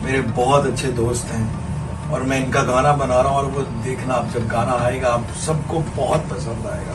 मेरे बहुत अच्छे दोस्त हैं और मैं इनका गाना बना रहा हूँ और वो देखना, आप जब गाना आएगा आप सबको बहुत पसंद आएगा।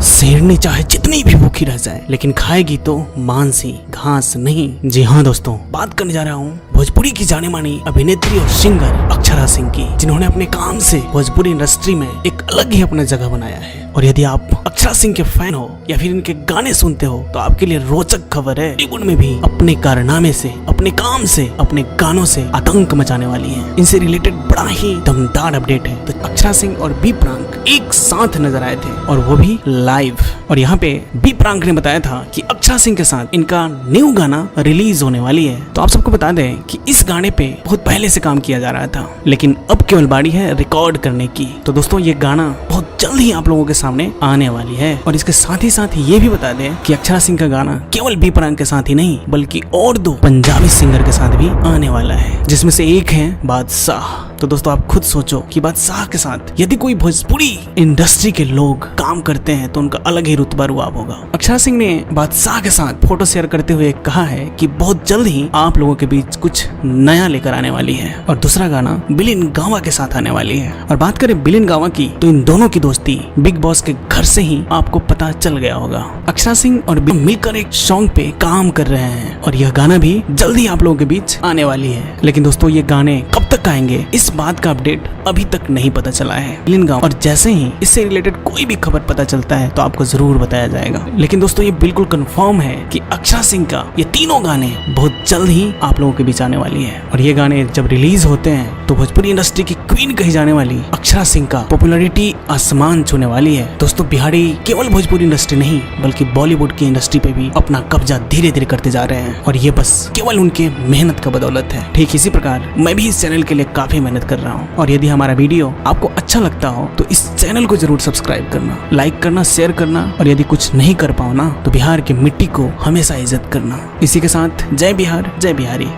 शेरनी चाहे जितनी भी भूखी रह जाए लेकिन खाएगी तो मांस ही, घास नहीं। जी हाँ दोस्तों, बात करने जा रहा हूँ भोजपुरी की जाने मानी अभिनेत्री और सिंगर अक्षरा सिंह की, जिन्होंने अपने काम से भोजपुरी इंडस्ट्री में एक अलग ही अपना जगह बनाया है। और यदि आप अक्षरा सिंह के फैन हो या फिर इनके गाने सुनते हो तो आपके लिए रोचक खबर है, बॉलीवुड में भी अपने कारनामे से, अपने काम से, अपने गानों से आतंक मचाने वाली है। इनसे रिलेटेड बड़ा ही दमदार अपडेट है। तो अक्षरा सिंह और बी प्राक एक साथ नजर आए थे और वो भी लाइव। और यहाँ पे बी प्राक ने बताया था कि अक्षरा सिंह के साथ इनका न्यू गाना रिलीज होने वाली है। तो आप सबको बता दें कि इस गाने पे बहुत पहले से काम किया जा रहा था, लेकिन अब केवल बारी है रिकॉर्ड करने की। तो दोस्तों ये गाना बहुत जल्द ही आप लोगों के सामने आने वाली है। और इसके साथ ही ये भी बता दें कि अक्षरा सिंह का गाना केवल बी प्राक के साथ ही नहीं बल्कि और 2 पंजाबी सिंगर के साथ भी आने वाला है, जिसमें से एक है बादशाह। तो दोस्तों आप खुद सोचो कि बादशाह के साथ यदि कोई भोजपुरी इंडस्ट्री के लोग काम करते हैं तो उनका अलग ही रुतबा रुआब होगा। अक्षरा सिंह ने बादशाह के साथ फोटो शेयर करते हुए कहा है कि बहुत जल्द ही आप लोगों के बीच कुछ नया लेकर आने वाली है और दूसरा गाना बिलिन गावा के साथ आने वाली है। और बात करें बिलिन गावा की तो इन दोनों की दोस्ती बिग बॉस के घर से ही आपको पता चल गया होगा। अक्षरा सिंह और बिलिन मिलकर एक सॉन्ग पे काम कर रहे हैं और यह गाना भी जल्दी आप लोगों के बीच आने वाली है। लेकिन दोस्तों ये गाने कब तक आएंगे इस बात का अपडेट अभी तक नहीं पता चला है बिलिन गावा। और जैसे ही इससे रिलेटेड कोई भी खबर पता चलता है तो आपको जरूर बताया जाएगा। लेकिन दोस्तों ये बिल्कुल कंफर्म है कि अक्षरा सिंह का ये तीनों गाने बहुत जल्द ही आप लोगों के बीच आने वाली है। और ये गाने जब रिलीज होते हैं तो भोजपुरी इंडस्ट्री की क्वीन कही जाने वाली अक्षरा सिंह का पॉपुलैरिटी आसमान छूने वाली है। दोस्तों बिहारी केवल भोजपुरी इंडस्ट्री नहीं बल्कि बॉलीवुड की इंडस्ट्री पे भी अपना कब्जा धीरे धीरे करते जा रहे हैं और ये बस केवल उनके मेहनत का बदौलत है। ठीक इसी प्रकार मैं भी इस चैनल के लिए काफी मेहनत कर रहा हूँ और यदि हमारा वीडियो आपको अच्छा लगता हो तो इस चैनल को जरूर सब्सक्राइब करना, लाइक करना, शेयर करना और यदि कुछ नहीं कर पाओ ना तो बिहार की मिट्टी को हमेशा इज्जत करना। इसी के साथ जय बिहार, जय बिहारी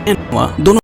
दोनों।